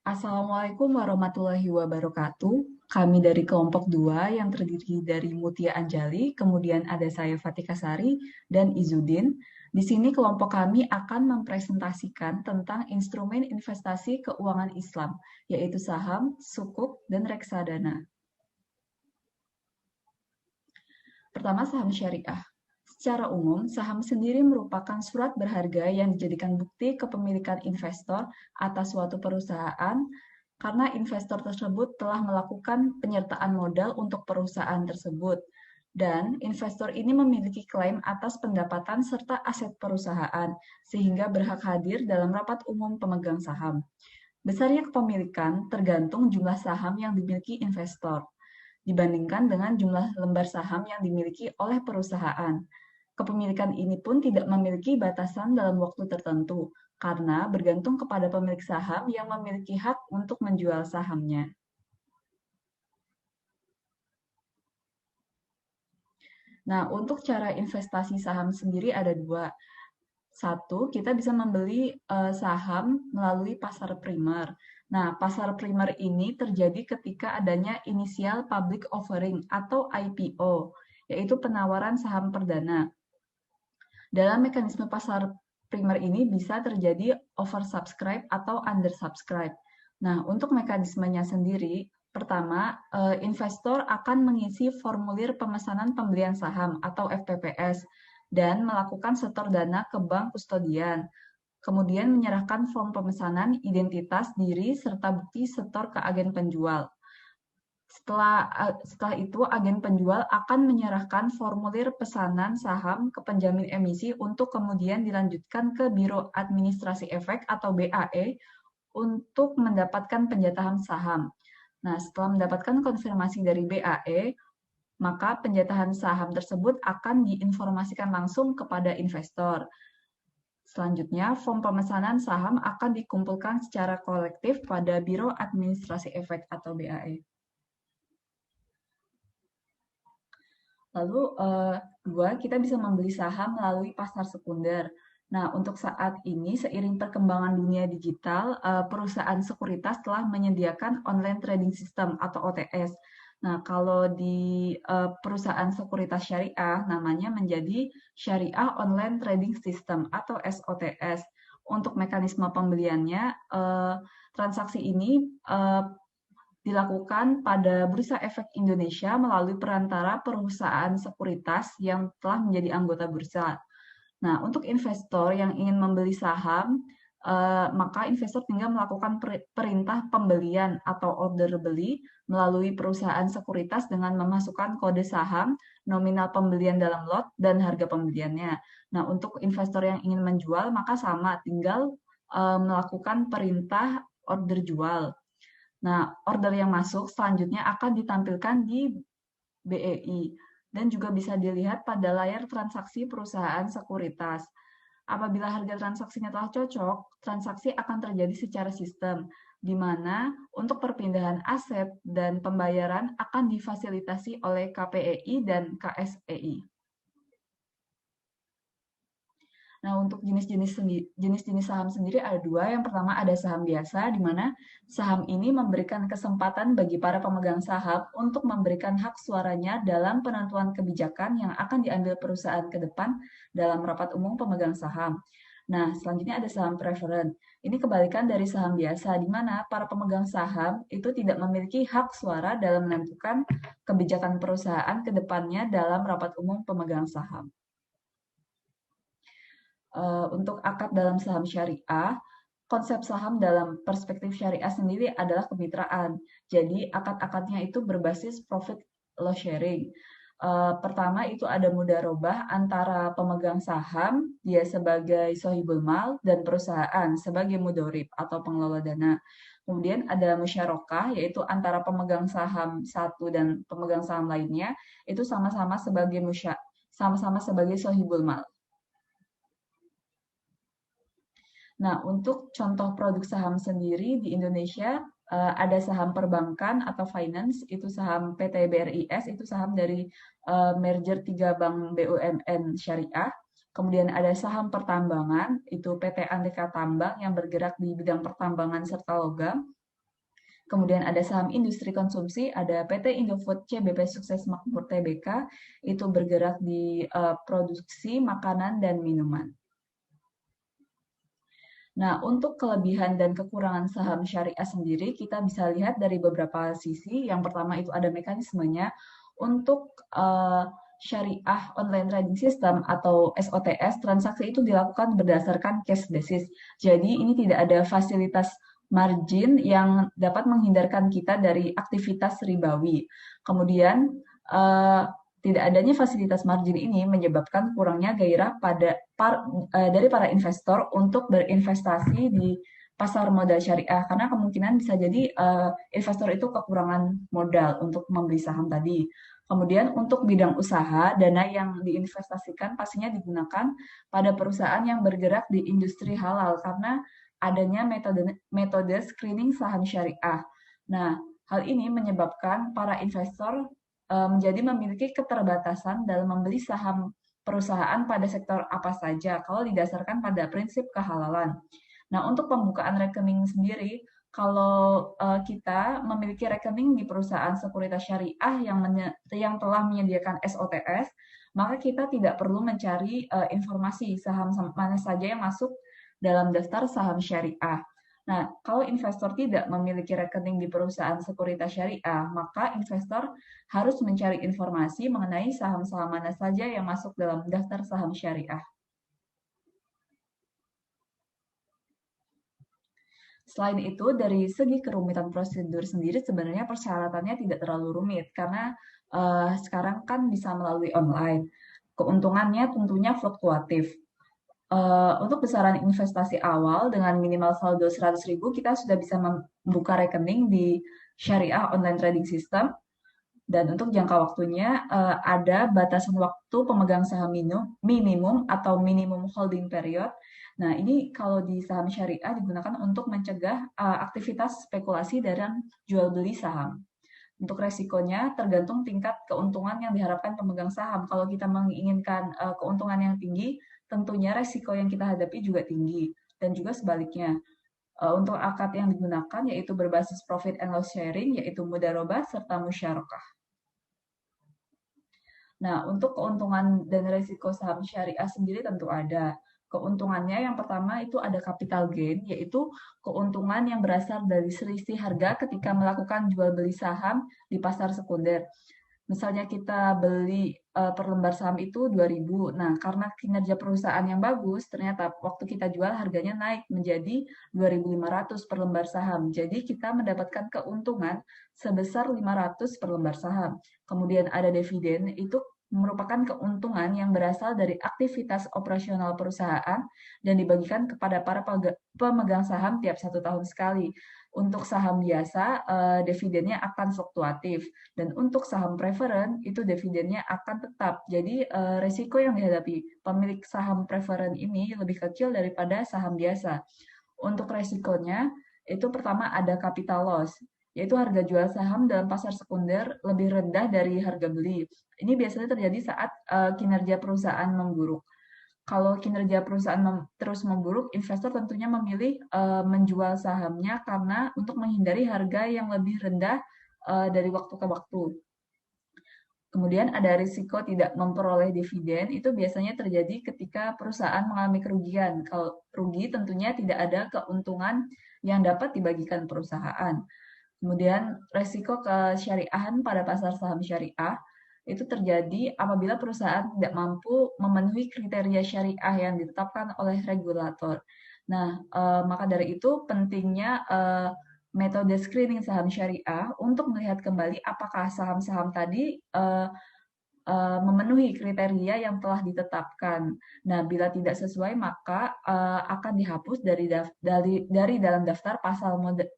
Assalamualaikum warahmatullahi wabarakatuh. Kami dari kelompok 2 yang terdiri dari Mutia Anjali, kemudian ada saya Fatika Sari dan Izudin. Di sini kelompok kami akan mempresentasikan tentang instrumen investasi keuangan Islam, yaitu saham, sukuk, dan reksadana. Pertama, saham syariah. Secara umum, saham sendiri merupakan surat berharga yang dijadikan bukti kepemilikan investor atas suatu perusahaan karena investor tersebut telah melakukan penyertaan modal untuk perusahaan tersebut. Dan investor ini memiliki klaim atas pendapatan serta aset perusahaan, sehingga berhak hadir dalam rapat umum pemegang saham. Besarnya kepemilikan tergantung jumlah saham yang dimiliki investor dibandingkan dengan jumlah lembar saham yang dimiliki oleh perusahaan. Kepemilikan ini pun tidak memiliki batasan dalam waktu tertentu, karena bergantung kepada pemilik saham yang memiliki hak untuk menjual sahamnya. Nah, untuk cara investasi saham sendiri ada dua. Satu, kita bisa membeli saham melalui pasar primer. Nah, pasar primer ini terjadi ketika adanya initial public offering atau IPO, yaitu penawaran saham perdana. Dalam mekanisme pasar primer ini bisa terjadi oversubscribe atau undersubscribe. Nah, untuk mekanismenya sendiri, pertama, investor akan mengisi formulir pemesanan pembelian saham atau FPPS dan melakukan setor dana ke bank kustodian. Kemudian menyerahkan form pemesanan, identitas diri, serta bukti setor ke agen penjual. Setelah itu, agen penjual akan menyerahkan formulir pesanan saham ke penjamin emisi untuk kemudian dilanjutkan ke Biro Administrasi Efek atau BAE untuk mendapatkan penjatahan saham. Nah, setelah mendapatkan konfirmasi dari BAE, maka penjatahan saham tersebut akan diinformasikan langsung kepada investor. Selanjutnya, form pemesanan saham akan dikumpulkan secara kolektif pada Biro Administrasi Efek atau BAE. Lalu dua, kita bisa membeli saham melalui pasar sekunder. Nah, untuk saat ini, seiring perkembangan dunia digital, perusahaan sekuritas telah menyediakan online trading system atau OTS. Nah, kalau di perusahaan sekuritas syariah, namanya menjadi Syariah Online Trading System atau SOTS. Untuk mekanisme pembeliannya, transaksi ini dilakukan pada Bursa Efek Indonesia melalui perantara perusahaan sekuritas yang telah menjadi anggota bursa. Nah, untuk investor yang ingin membeli saham, maka investor tinggal melakukan perintah pembelian atau order beli melalui perusahaan sekuritas dengan memasukkan kode saham, nominal pembelian dalam lot, dan harga pembeliannya. Nah, untuk investor yang ingin menjual, maka sama, tinggal melakukan perintah order jual. Nah, order yang masuk selanjutnya akan ditampilkan di BEI dan juga bisa dilihat pada layar transaksi perusahaan sekuritas. Apabila harga transaksinya telah cocok, transaksi akan terjadi secara sistem, di mana untuk perpindahan aset dan pembayaran akan difasilitasi oleh KPEI dan KSEI. Nah, untuk jenis-jenis saham sendiri ada dua. Yang pertama ada saham biasa, di mana saham ini memberikan kesempatan bagi para pemegang saham untuk memberikan hak suaranya dalam penentuan kebijakan yang akan diambil perusahaan ke depan dalam rapat umum pemegang saham. Nah, selanjutnya ada saham preferen. Ini kebalikan dari saham biasa, di mana para pemegang saham itu tidak memiliki hak suara dalam menentukan kebijakan perusahaan ke depannya dalam rapat umum pemegang saham. Untuk akad dalam saham syariah, konsep saham dalam perspektif syariah sendiri adalah kemitraan. Jadi akad-akadnya itu berbasis profit loss sharing. Pertama itu ada mudharabah antara pemegang saham, dia sebagai sohibul mal, dan perusahaan sebagai mudorib atau pengelola dana. Kemudian ada musyarakah, yaitu antara pemegang saham satu dan pemegang saham lainnya, itu sama-sama sebagai sohibul mal. Nah, untuk contoh produk saham sendiri di Indonesia, ada saham perbankan atau finance, itu saham PT BRIS, itu saham dari merger 3 bank BUMN syariah. Kemudian ada saham pertambangan, itu PT Aneka Tambang yang bergerak di bidang pertambangan serta logam. Kemudian ada saham industri konsumsi, ada PT Indofood CBP Sukses Makmur Tbk, itu bergerak di produksi makanan dan minuman. Nah, untuk kelebihan dan kekurangan saham syariah sendiri, kita bisa lihat dari beberapa sisi. Yang pertama itu ada mekanismenya. Untuk syariah online trading system atau SOTS, transaksi itu dilakukan berdasarkan cash basis. Jadi ini tidak ada fasilitas margin yang dapat menghindarkan kita dari aktivitas ribawi. Kemudian eh, tidak adanya fasilitas margin ini menyebabkan kurangnya gairah dari para investor untuk berinvestasi di pasar modal syariah karena kemungkinan bisa jadi investor itu kekurangan modal untuk membeli saham tadi. Kemudian untuk bidang usaha, dana yang diinvestasikan pastinya digunakan pada perusahaan yang bergerak di industri halal karena adanya metode screening saham syariah. Nah, hal ini menyebabkan para investor menjadi memiliki keterbatasan dalam membeli saham perusahaan pada sektor apa saja kalau didasarkan pada prinsip kehalalan. Nah, untuk pembukaan rekening sendiri, kalau kita memiliki rekening di perusahaan sekuritas syariah yang telah menyediakan SOTS, maka kita tidak perlu mencari informasi saham mana saja yang masuk dalam daftar saham syariah. Nah, kalau investor tidak memiliki rekening di perusahaan sekuritas syariah, maka investor harus mencari informasi mengenai saham-saham mana saja yang masuk dalam daftar saham syariah. Selain itu, dari segi kerumitan prosedur sendiri, sebenarnya persyaratannya tidak terlalu rumit, karena sekarang kan bisa melalui online. Keuntungannya tentunya fluktuatif. Untuk besaran investasi awal dengan minimal saldo 100.000, kita sudah bisa membuka rekening di Syariah Online Trading System. Dan untuk jangka waktunya ada batasan waktu pemegang saham minimum atau minimum holding period. Nah, ini kalau di saham syariah digunakan untuk mencegah aktivitas spekulasi dan jual beli saham. Untuk resikonya tergantung tingkat keuntungan yang diharapkan pemegang saham. Kalau kita menginginkan keuntungan yang tinggi, tentunya resiko yang kita hadapi juga tinggi. Dan juga sebaliknya. Untuk akad yang digunakan yaitu berbasis profit and loss sharing, yaitu mudharabah serta musyarakah. Nah, untuk keuntungan dan risiko saham syariah sendiri tentu ada. Keuntungannya yang pertama itu ada capital gain, yaitu keuntungan yang berasal dari selisih harga ketika melakukan jual beli saham di pasar sekunder. Misalnya kita beli per lembar saham itu 2.000. Nah, karena kinerja perusahaan yang bagus, ternyata waktu kita jual harganya naik menjadi 2.500 per lembar saham. Jadi kita mendapatkan keuntungan sebesar 500 per lembar saham. Kemudian ada dividen, itu merupakan keuntungan yang berasal dari aktivitas operasional perusahaan dan dibagikan kepada para pemegang saham tiap 1 tahun sekali. Untuk saham biasa, dividennya akan fluktuatif. Dan untuk saham preferen, itu dividennya akan tetap. Jadi, resiko yang dihadapi pemilik saham preferen ini lebih kecil daripada saham biasa. Untuk resikonya, itu pertama ada capital loss, yaitu harga jual saham dalam pasar sekunder lebih rendah dari harga beli. Ini biasanya terjadi saat kinerja perusahaan memburuk. Kalau kinerja perusahaan terus memburuk, investor tentunya memilih menjual sahamnya karena untuk menghindari harga yang lebih rendah dari waktu ke waktu. Kemudian ada risiko tidak memperoleh dividen, itu biasanya terjadi ketika perusahaan mengalami kerugian. Kalau rugi tentunya tidak ada keuntungan yang dapat dibagikan perusahaan. Kemudian risiko kesyariahan pada pasar saham syariah itu terjadi apabila perusahaan tidak mampu memenuhi kriteria syariah yang ditetapkan oleh regulator. Nah, maka dari itu pentingnya metode screening saham syariah untuk melihat kembali apakah saham-saham tadi memenuhi kriteria yang telah ditetapkan. Nah, bila tidak sesuai maka akan dihapus dari dalam daftar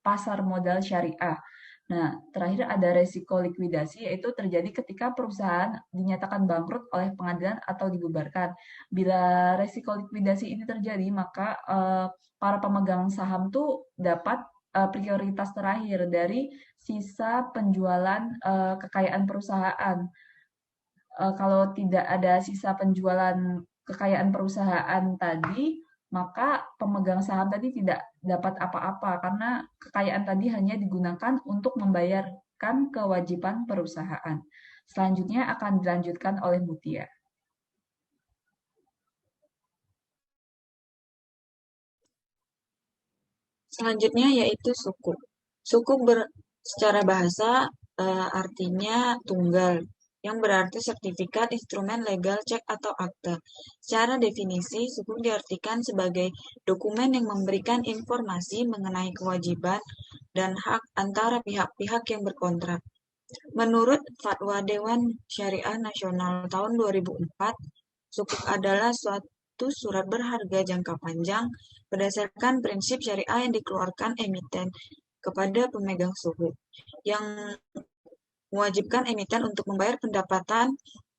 pasar modal syariah. Nah, terakhir ada resiko likuidasi, yaitu terjadi ketika perusahaan dinyatakan bangkrut oleh pengadilan atau dibubarkan. Bila resiko likuidasi ini terjadi, maka para pemegang saham tuh dapat prioritas terakhir dari sisa penjualan kekayaan perusahaan. Kalau tidak ada sisa penjualan kekayaan perusahaan tadi, maka pemegang saham tadi tidak dapat apa-apa karena kekayaan tadi hanya digunakan untuk membayarkan kewajiban perusahaan. Selanjutnya akan dilanjutkan oleh Mutia. Selanjutnya yaitu sukuk. Sukuk secara bahasa artinya tunggal, yang berarti sertifikat, instrumen legal, cek, atau akta. Secara definisi, sukuk diartikan sebagai dokumen yang memberikan informasi mengenai kewajiban dan hak antara pihak-pihak yang berkontrak. Menurut Fatwa Dewan Syariah Nasional tahun 2004, sukuk adalah suatu surat berharga jangka panjang berdasarkan prinsip syariah yang dikeluarkan emiten kepada pemegang sukuk, yang mewajibkan emiten untuk membayar pendapatan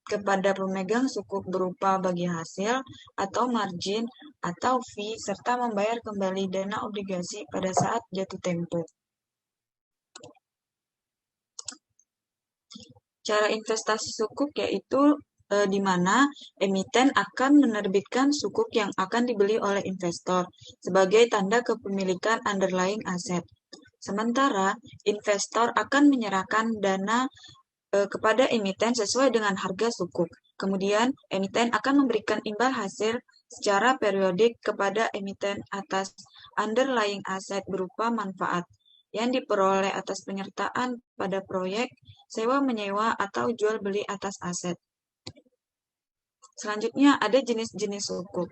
kepada pemegang sukuk berupa bagi hasil atau margin atau fee, serta membayar kembali dana obligasi pada saat jatuh tempo. Cara investasi sukuk yaitu di mana emiten akan menerbitkan sukuk yang akan dibeli oleh investor sebagai tanda kepemilikan underlying aset. Sementara investor akan menyerahkan dana kepada emiten sesuai dengan harga sukuk. Kemudian emiten akan memberikan imbal hasil secara periodik kepada emiten atas underlying aset berupa manfaat yang diperoleh atas penyertaan pada proyek, sewa menyewa, atau jual beli atas aset. Selanjutnya ada jenis-jenis sukuk.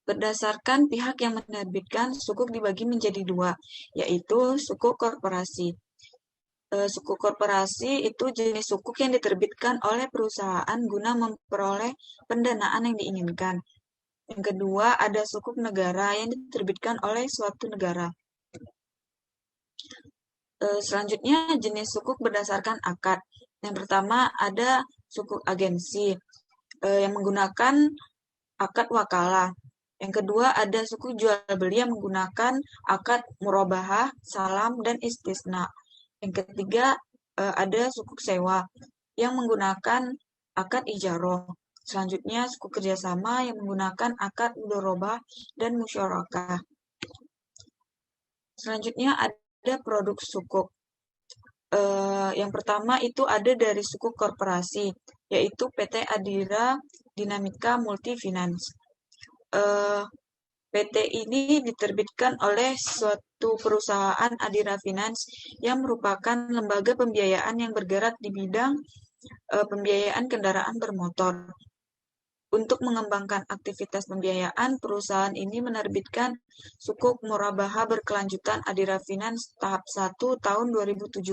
Berdasarkan pihak yang menerbitkan, sukuk dibagi menjadi dua, yaitu sukuk korporasi. Sukuk korporasi itu jenis sukuk yang diterbitkan oleh perusahaan guna memperoleh pendanaan yang diinginkan. Yang kedua, ada sukuk negara yang diterbitkan oleh suatu negara. Selanjutnya, jenis sukuk berdasarkan akad. Yang pertama, ada sukuk agensi yang menggunakan akad wakalah. Yang kedua, ada sukuk jual beli yang menggunakan akad murabahah, salam, dan istisna. Yang ketiga, ada sukuk sewa yang menggunakan akad ijaroh. Selanjutnya, sukuk kerjasama yang menggunakan akad mudharabah dan musyarakah. Selanjutnya, ada produk sukuk. Yang pertama itu ada dari sukuk korporasi, yaitu PT Adira Dinamika Multifinance. PT ini diterbitkan oleh suatu perusahaan Adira Finance yang merupakan lembaga pembiayaan yang bergerak di bidang pembiayaan kendaraan bermotor. Untuk mengembangkan aktivitas pembiayaan, perusahaan ini menerbitkan sukuk murabahah berkelanjutan Adira Finance tahap 1 tahun 2017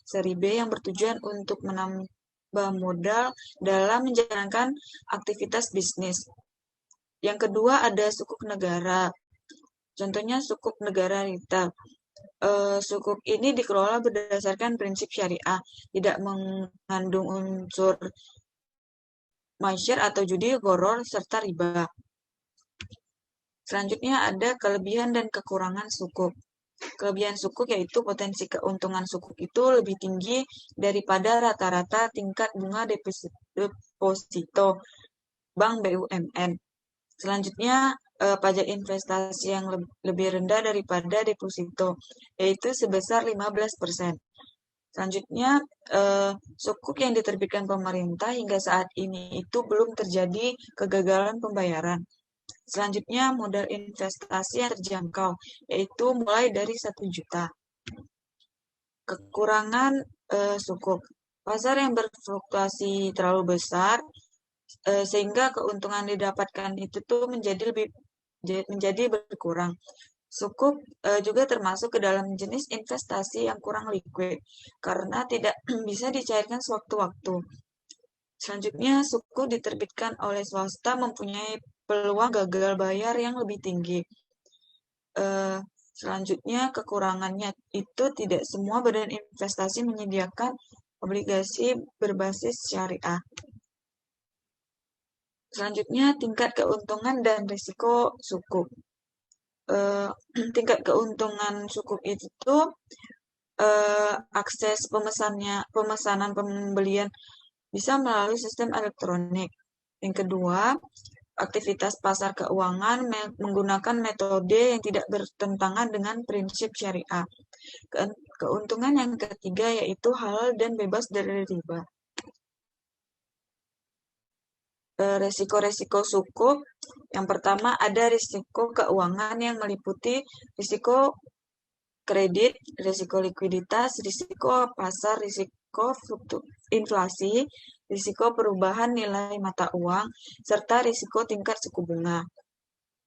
seri B yang bertujuan untuk menambah modal dalam menjalankan aktivitas bisnis. Yang kedua ada sukuk negara. Contohnya sukuk negara retail. Sukuk ini dikelola berdasarkan prinsip syariah, tidak mengandung unsur masyar atau judi, gharar, serta riba. Selanjutnya ada kelebihan dan kekurangan sukuk. Kelebihan sukuk yaitu potensi keuntungan sukuk itu lebih tinggi daripada rata-rata tingkat bunga deposito bank BUMN. Selanjutnya pajak investasi yang lebih rendah daripada deposito, yaitu sebesar 15%. Selanjutnya, sukuk yang diterbitkan pemerintah hingga saat ini itu belum terjadi kegagalan pembayaran. Selanjutnya, modal investasi yang terjangkau, yaitu mulai dari 1 juta. Kekurangan sukuk. Pasar yang berfluktuasi terlalu besar, sehingga keuntungan didapatkan itu tuh menjadi berkurang. Sukuk juga termasuk ke dalam jenis investasi yang kurang liquid karena tidak bisa dicairkan sewaktu-waktu. Selanjutnya, sukuk diterbitkan oleh swasta mempunyai peluang gagal bayar yang lebih tinggi. Selanjutnya, kekurangannya itu tidak semua badan investasi menyediakan obligasi berbasis syariah. Selanjutnya, tingkat keuntungan dan risiko sukuk. Tingkat keuntungan sukuk itu akses pemesanan pembelian bisa melalui sistem elektronik. Yang kedua, aktivitas pasar keuangan menggunakan metode yang tidak bertentangan dengan prinsip syariah. Keuntungan yang ketiga yaitu halal dan bebas dari riba. Resiko-resiko sukuk. Yang pertama ada risiko keuangan yang meliputi risiko kredit, risiko likuiditas, risiko pasar, risiko inflasi, risiko perubahan nilai mata uang, serta risiko tingkat suku bunga.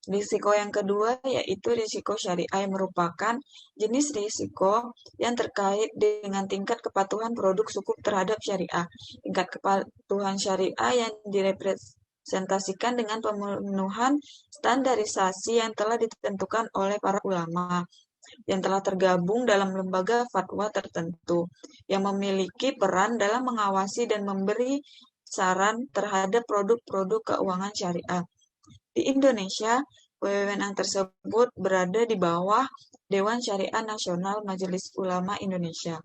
Risiko yang kedua yaitu risiko syariah yang merupakan jenis risiko yang terkait dengan tingkat kepatuhan produk sukuk terhadap syariah. Tingkat kepatuhan syariah yang direpresentasikan dengan pemenuhan standarisasi yang telah ditentukan oleh para ulama yang telah tergabung dalam lembaga fatwa tertentu yang memiliki peran dalam mengawasi dan memberi saran terhadap produk-produk keuangan syariah. Di Indonesia, wewenang tersebut berada di bawah Dewan Syariah Nasional Majelis Ulama Indonesia.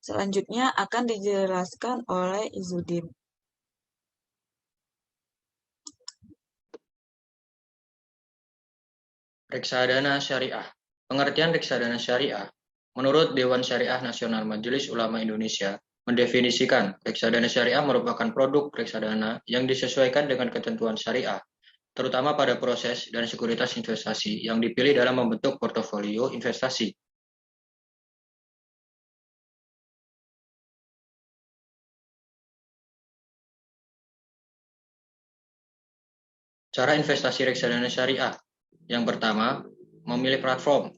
Selanjutnya akan dijelaskan oleh Izzuddin. Reksadana Syariah. Pengertian reksadana syariah menurut Dewan Syariah Nasional Majelis Ulama Indonesia mendefinisikan reksadana syariah merupakan produk reksadana yang disesuaikan dengan ketentuan syariah, terutama pada proses dan sekuritas investasi yang dipilih dalam membentuk portofolio investasi. Cara investasi reksadana syariah. Yang pertama, memilih platform.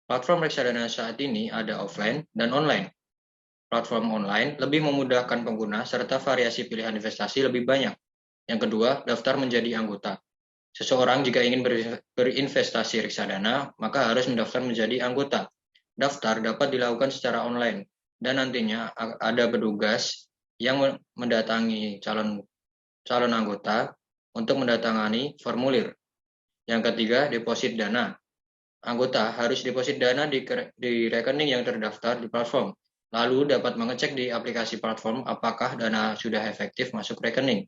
Platform reksadana saat ini ada offline dan online. Platform online lebih memudahkan pengguna serta variasi pilihan investasi lebih banyak. Yang kedua, daftar menjadi anggota. Seseorang jika ingin berinvestasi reksadana, maka harus mendaftar menjadi anggota. Daftar dapat dilakukan secara online, dan nantinya ada petugas yang mendatangi calon anggota untuk mendatangani formulir. Yang ketiga, deposit dana. Anggota harus deposit dana di rekening yang terdaftar di platform. Lalu dapat mengecek di aplikasi platform apakah dana sudah efektif masuk rekening.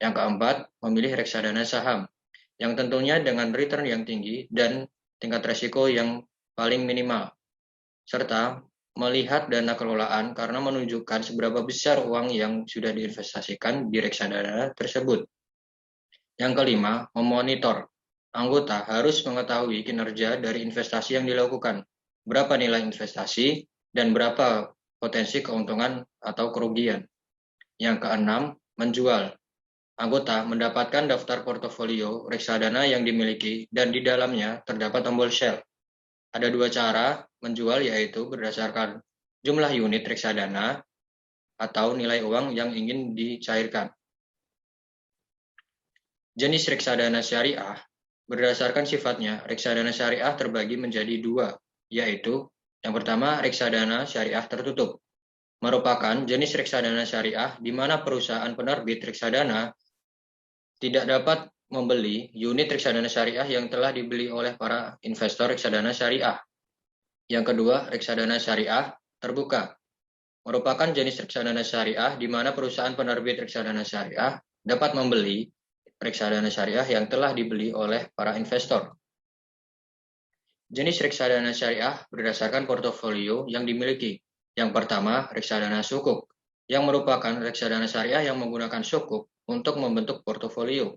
Yang keempat, memilih reksadana saham, yang tentunya dengan return yang tinggi dan tingkat resiko yang paling minimal. Serta melihat dana kelolaan karena menunjukkan seberapa besar uang yang sudah diinvestasikan di reksadana tersebut. Yang kelima, memonitor. Anggota harus mengetahui kinerja dari investasi yang dilakukan, berapa nilai investasi, dan berapa potensi keuntungan atau kerugian. Yang keenam, menjual. Anggota mendapatkan daftar portofolio reksadana yang dimiliki dan di dalamnya terdapat tombol sell. Ada dua cara menjual, yaitu berdasarkan jumlah unit reksadana atau nilai uang yang ingin dicairkan. Jenis reksadana syariah. Berdasarkan sifatnya, reksadana syariah terbagi menjadi dua, yaitu yang pertama, reksadana syariah tertutup. Merupakan jenis reksadana syariah di mana perusahaan penerbit reksadana tidak dapat membeli unit reksadana syariah yang telah dibeli oleh para investor reksadana syariah. Yang kedua, reksadana syariah terbuka. Merupakan jenis reksadana syariah di mana perusahaan penerbit reksadana syariah dapat membeli reksadana syariah yang telah dibeli oleh para investor. Jenis reksadana syariah berdasarkan portofolio yang dimiliki. Yang pertama, reksadana sukuk, yang merupakan reksadana syariah yang menggunakan sukuk untuk membentuk portofolio.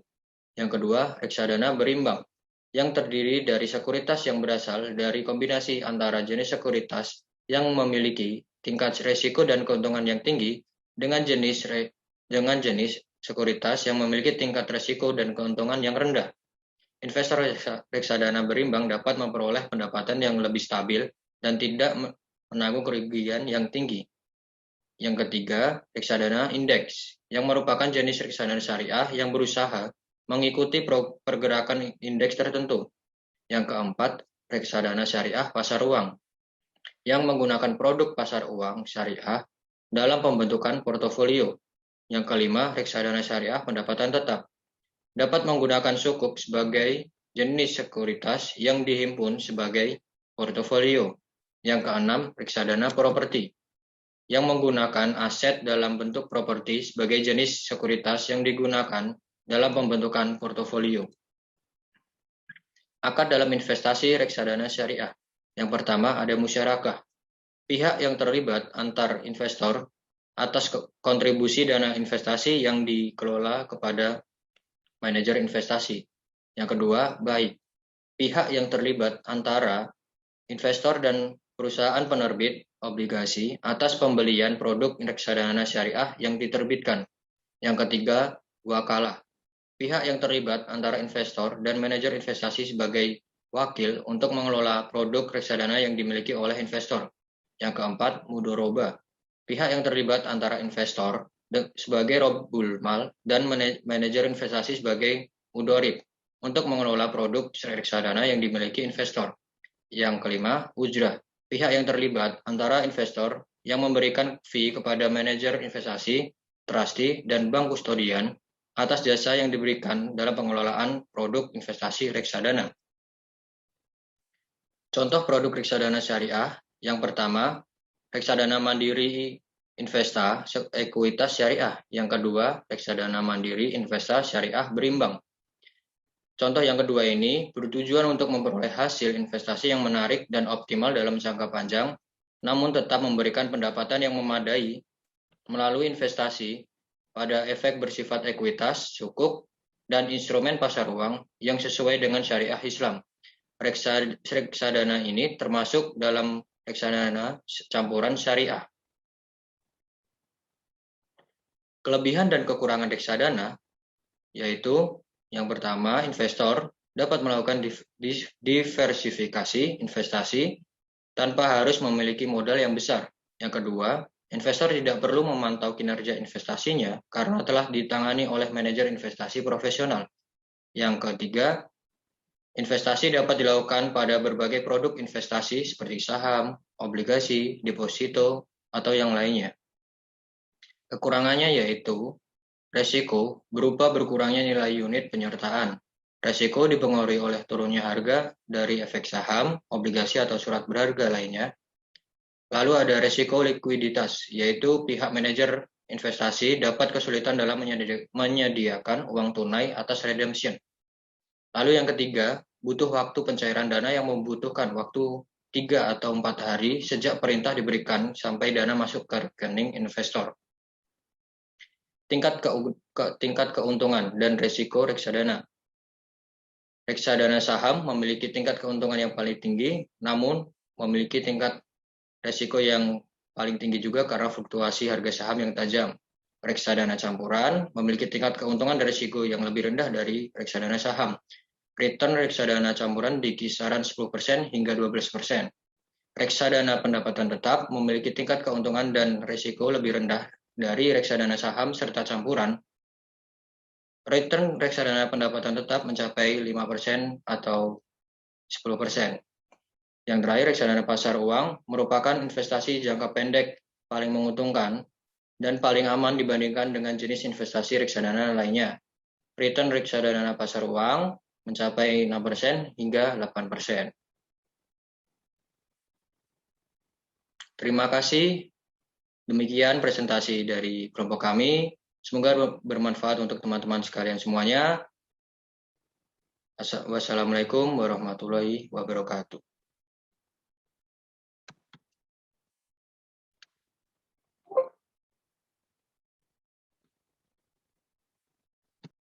Yang kedua, reksadana berimbang, yang terdiri dari sekuritas yang berasal dari kombinasi antara jenis sekuritas yang memiliki tingkat risiko dan keuntungan yang tinggi dengan jenis sekuritas yang memiliki tingkat risiko dan keuntungan yang rendah. Investor reksadana berimbang dapat memperoleh pendapatan yang lebih stabil dan tidak menanggung kerugian yang tinggi. Yang ketiga, reksadana indeks, yang merupakan jenis reksadana syariah yang berusaha mengikuti pergerakan indeks tertentu. Yang keempat, reksadana syariah pasar uang, yang menggunakan produk pasar uang syariah dalam pembentukan portofolio. Yang kelima, reksadana syariah pendapatan tetap, dapat menggunakan sukuk sebagai jenis sekuritas yang dihimpun sebagai portofolio. Yang keenam, reksadana properti, yang menggunakan aset dalam bentuk properti sebagai jenis sekuritas yang digunakan dalam pembentukan portofolio. Akad dalam investasi reksadana syariah. Yang pertama ada musyarakah. Pihak yang terlibat antar investor atas kontribusi dana investasi yang dikelola kepada manajer investasi. Yang kedua, baik. Pihak yang terlibat antara investor dan perusahaan penerbit obligasi atas pembelian produk reksadana syariah yang diterbitkan. Yang ketiga, wakalah. Pihak yang terlibat antara investor dan manajer investasi sebagai wakil untuk mengelola produk reksadana yang dimiliki oleh investor. Yang keempat, mudoroba. Pihak yang terlibat antara investor sebagai robul mal dan manajer investasi sebagai mudorib untuk mengelola produk reksadana yang dimiliki investor. Yang kelima, ujrah. Pihak yang terlibat antara investor yang memberikan fee kepada manajer investasi, trustee, dan bank kustodian atas jasa yang diberikan dalam pengelolaan produk investasi reksadana. Contoh produk reksadana syariah. Yang pertama, reksadana mandiri Investa Ekuitas Syariah. Yang kedua, reksadana mandiri Investa Syariah Berimbang. Contoh yang kedua ini bertujuan untuk memperoleh hasil investasi yang menarik dan optimal dalam jangka panjang, namun tetap memberikan pendapatan yang memadai melalui investasi pada efek bersifat ekuitas, sukuk, dan instrumen pasar uang yang sesuai dengan syariah Islam. Reksadana ini termasuk dalam reksadana campuran syariah. Kelebihan dan kekurangan reksadana yaitu yang pertama, investor dapat melakukan diversifikasi investasi tanpa harus memiliki modal yang besar. Yang kedua, investor tidak perlu memantau kinerja investasinya karena telah ditangani oleh manajer investasi profesional. Yang ketiga, investasi dapat dilakukan pada berbagai produk investasi seperti saham, obligasi, deposito, atau yang lainnya. Kekurangannya yaitu resiko berupa berkurangnya nilai unit penyertaan. Resiko dipengaruhi oleh turunnya harga dari efek saham, obligasi, atau surat berharga lainnya. Lalu ada resiko likuiditas, yaitu pihak manajer investasi dapat kesulitan dalam menyediakan uang tunai atas redemption. Lalu yang ketiga, butuh waktu pencairan dana yang membutuhkan waktu 3 atau 4 hari sejak perintah diberikan sampai dana masuk ke rekening investor. Tingkat keuntungan dan risiko reksadana. Reksadana saham memiliki tingkat keuntungan yang paling tinggi, namun memiliki tingkat risiko yang paling tinggi juga karena fluktuasi harga saham yang tajam. Reksadana campuran memiliki tingkat keuntungan dan risiko yang lebih rendah dari reksadana saham. Return reksadana campuran di kisaran 10% hingga 12%. Reksadana pendapatan tetap memiliki tingkat keuntungan dan risiko lebih rendah dari reksadana saham serta campuran. Return reksadana pendapatan tetap mencapai 5% atau 10%. Yang terakhir, reksadana pasar uang merupakan investasi jangka pendek paling menguntungkan dan paling aman dibandingkan dengan jenis investasi reksadana lainnya. Return reksadana pasar uang mencapai 6% hingga 8%. Terima kasih. Demikian presentasi dari kelompok kami. Semoga bermanfaat untuk teman-teman sekalian semuanya. Wassalamualaikum warahmatullahi wabarakatuh.